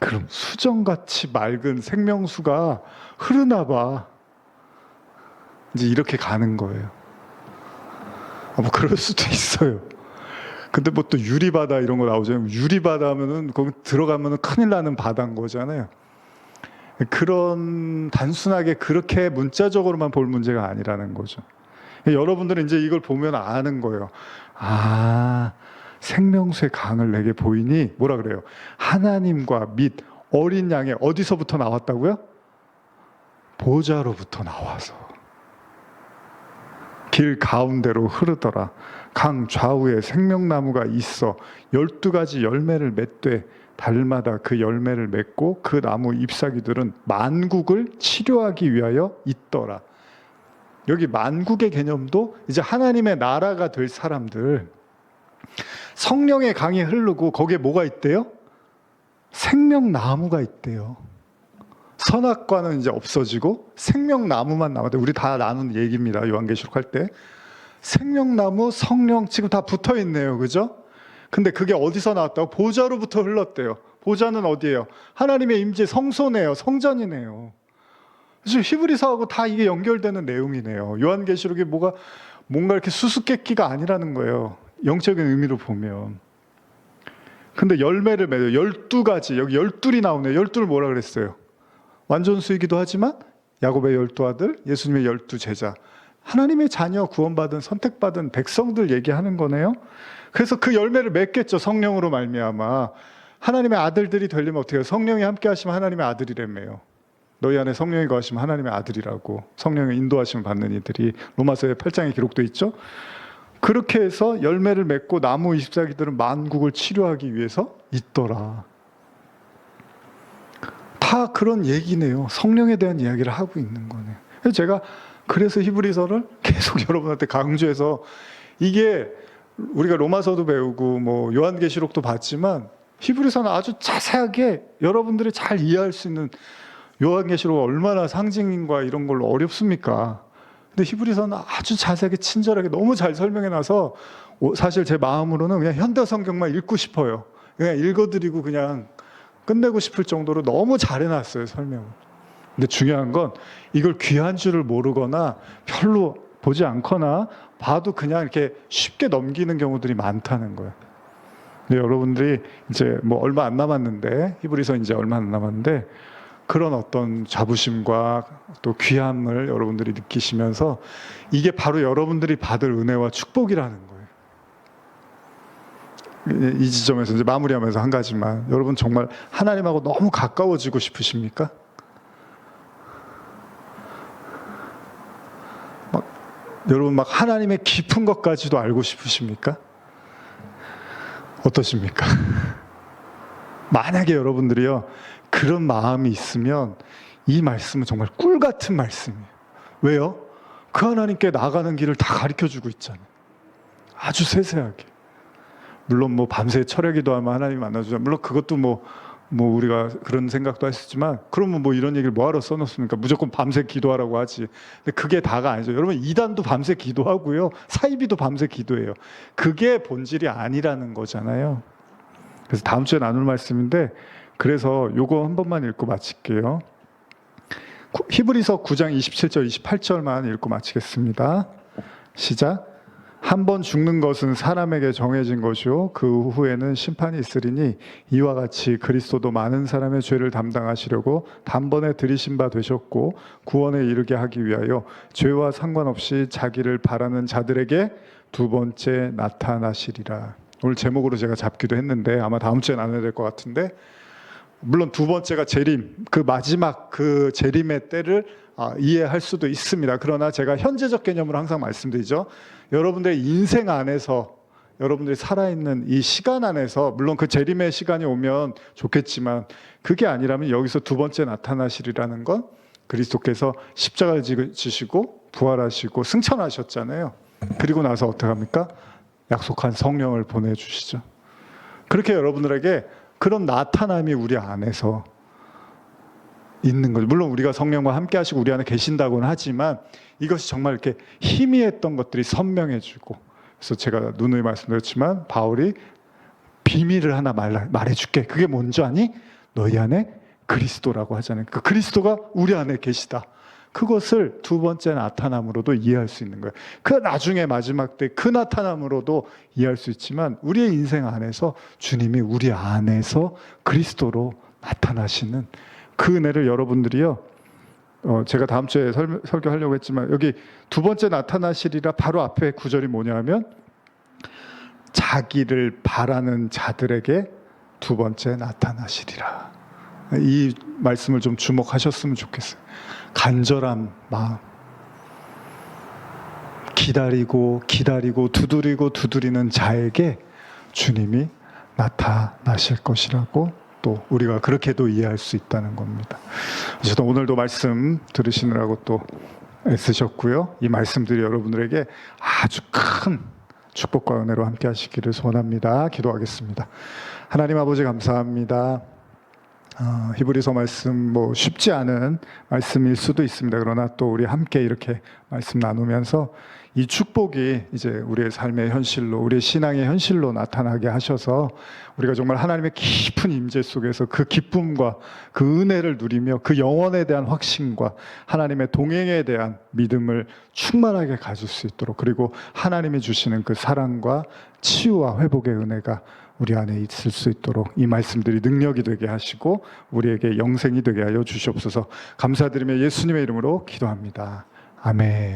그럼 수정같이 맑은 생명수가 흐르나 봐. 이제 이렇게 가는 거예요. 뭐 그럴 수도 있어요. 근데 뭐 또 유리바다 이런 거 나오잖아요. 유리바다 하면은 거기 들어가면은 큰일 나는 바다인 거잖아요. 그런 단순하게 그렇게 문자적으로만 볼 문제가 아니라는 거죠. 여러분들은 이제 이걸 보면 아는 거예요. 아, 생명수의 강을 내게 보이니 뭐라 그래요? 하나님과 및 어린 양의 어디서부터 나왔다고요? 보좌로부터 나와서 길 가운데로 흐르더라. 강 좌우에 생명나무가 있어 12가지 열매를 맺되 달마다 그 열매를 맺고 그 나무 잎사귀들은 만국을 치료하기 위하여 있더라. 여기 만국의 개념도 이제 하나님의 나라가 될 사람들, 성령의 강이 흐르고 거기에 뭐가 있대요? 생명나무가 있대요. 선악과는 이제 없어지고 생명나무만 남았대. 우리 다 나눈 얘기입니다. 요한계시록 할 때. 생명나무, 성령 지금 다 붙어 있네요. 그죠? 근데 그게 어디서 나왔다고? 보좌로부터 흘렀대요. 보좌는 어디예요? 하나님의 임재 성소네요. 성전이네요. 그래서 히브리서하고 다 이게 연결되는 내용이네요. 요한계시록이 뭔가 이렇게 수수께끼가 아니라는 거예요. 영적인 의미로 보면. 근데 열매를 맺어요. 12가지. 여기 12이 나오네요. 12를 뭐라 그랬어요? 완전수이기도 하지만 야곱의 12아들, 예수님의 12제자. 하나님의 자녀, 구원받은, 선택받은 백성들 얘기하는 거네요. 그래서 그 열매를 맺겠죠. 성령으로 말미암아. 하나님의 아들들이 되려면 어떻게 해요? 성령이 함께 하시면 하나님의 아들이라며요. 너희 안에 성령이 거하시면 하나님의 아들이라고. 성령의 인도하심을 받는 이들이 로마서의 8장에 기록되어 있죠. 그렇게 해서 열매를 맺고 나무 잎사귀들은 만국을 치료하기 위해서 있더라. 다 그런 얘기네요. 성령에 대한 이야기를 하고 있는 거네요. 제가 그래서 히브리서를 계속 여러분한테 강조해서, 이게 우리가 로마서도 배우고 뭐 요한계시록도 봤지만 히브리서는 아주 자세하게 여러분들이 잘 이해할 수 있는, 요한계시록은 얼마나 상징과 이런 걸로 어렵습니까? 근데 히브리서는 아주 자세하게 친절하게 너무 잘 설명해놔서 사실 제 마음으로는 그냥 현대 성경만 읽고 싶어요. 그냥 읽어드리고 그냥 끝내고 싶을 정도로 너무 잘해놨어요, 설명을. 근데 중요한 건 이걸 귀한 줄을 모르거나 별로 보지 않거나 봐도 그냥 이렇게 쉽게 넘기는 경우들이 많다는 거예요. 근데 여러분들이 이제 뭐 얼마 안 남았는데, 히브리서 이제 얼마 안 남았는데, 그런 어떤 자부심과 또 귀함을 여러분들이 느끼시면서 이게 바로 여러분들이 받을 은혜와 축복이라는 거예요. 이 지점에서 이제 마무리하면서 한 가지만, 여러분 정말 하나님하고 너무 가까워지고 싶으십니까? 여러분 막 하나님의 깊은 것까지도 알고 싶으십니까? 어떠십니까? 만약에 여러분들이요 그런 마음이 있으면 이 말씀은 정말 꿀 같은 말씀이에요. 왜요? 그 하나님께 나가는 길을 다 가르쳐주고 있잖아요. 아주 세세하게. 물론 뭐 밤새 철야 기도하면 하나님 만나주자. 물론 그것도 뭐 우리가 그런 생각도 했었지만, 그러면 뭐 이런 얘기를 뭐하러 써놓습니까? 무조건 밤새 기도하라고 하지. 근데 그게 다가 아니죠. 여러분 이단도 밤새 기도하고요, 사이비도 밤새 기도해요. 그게 본질이 아니라는 거잖아요. 그래서 다음 주에 나눌 말씀인데, 그래서 요거 한 번만 읽고 마칠게요. 히브리서 9장 27절 28절만 읽고 마치겠습니다. 시작. 한 번 죽는 것은 사람에게 정해진 것이요 그 후에는 심판이 있으리니 이와 같이 그리스도도 많은 사람의 죄를 담당하시려고 단번에 들이신 바 되셨고 구원에 이르게 하기 위하여 죄와 상관없이 자기를 바라는 자들에게 두 번째 나타나시리라. 오늘 제목으로 제가 잡기도 했는데 아마 다음 주에 나눠야 될 것 같은데, 물론 두 번째가 재림, 그 마지막 그 재림의 때를 이해할 수도 있습니다. 그러나 제가 현재적 개념으로 항상 말씀드리죠. 여러분들의 인생 안에서, 여러분들이 살아있는 이 시간 안에서, 물론 그 재림의 시간이 오면 좋겠지만 그게 아니라면 여기서 두 번째 나타나시리라는 건 그리스도께서 십자가를 지시고 부활하시고 승천하셨잖아요. 그리고 나서 어떻게 합니까? 약속한 성령을 보내주시죠. 그렇게 여러분들에게 그런 나타남이 우리 안에서 있는 거죠. 물론 우리가 성령과 함께 하시고 우리 안에 계신다고는 하지만 이것이 정말 이렇게 희미했던 것들이 선명해지고, 그래서 제가 누누이 말씀드렸지만 바울이 비밀을 하나 말해줄게. 그게 뭔지 아니? 너희 안에 그리스도라고 하잖아요. 그 그리스도가 우리 안에 계시다. 그것을 두 번째 나타남으로도 이해할 수 있는 거예요. 그 나중에 마지막 때 그 나타남으로도 이해할 수 있지만 우리의 인생 안에서 주님이 우리 안에서 그리스도로 나타나시는 그 은혜를 여러분들이요, 제가 다음 주에 설교하려고 했지만 여기 두 번째 나타나시리라 바로 앞에 구절이 뭐냐 하면 자기를 바라는 자들에게 두 번째 나타나시리라. 이 말씀을 좀 주목하셨으면 좋겠어요. 간절한 마음, 기다리고 두드리는 자에게 주님이 나타나실 것이라고 또 우리가 그렇게도 이해할 수 있다는 겁니다. 어쨌든 오늘도 말씀 들으시느라고 또 애쓰셨고요. 이 말씀들이 여러분들에게 아주 큰 축복과 은혜로 함께 하시기를 소원합니다. 기도하겠습니다. 하나님 아버지 감사합니다. 히브리서 말씀 뭐 쉽지 않은 말씀일 수도 있습니다. 그러나 또 우리 함께 이렇게 말씀 나누면서 이 축복이 이제 우리의 삶의 현실로, 우리의 신앙의 현실로 나타나게 하셔서 우리가 정말 하나님의 깊은 임재 속에서 그 기쁨과 그 은혜를 누리며 그 영원에 대한 확신과 하나님의 동행에 대한 믿음을 충만하게 가질 수 있도록, 그리고 하나님이 주시는 그 사랑과 치유와 회복의 은혜가 우리 안에 있을 수 있도록 이 말씀들이 능력이 되게 하시고 우리에게 영생이 되게 하여 주시옵소서. 감사드리며 예수님의 이름으로 기도합니다. 아멘.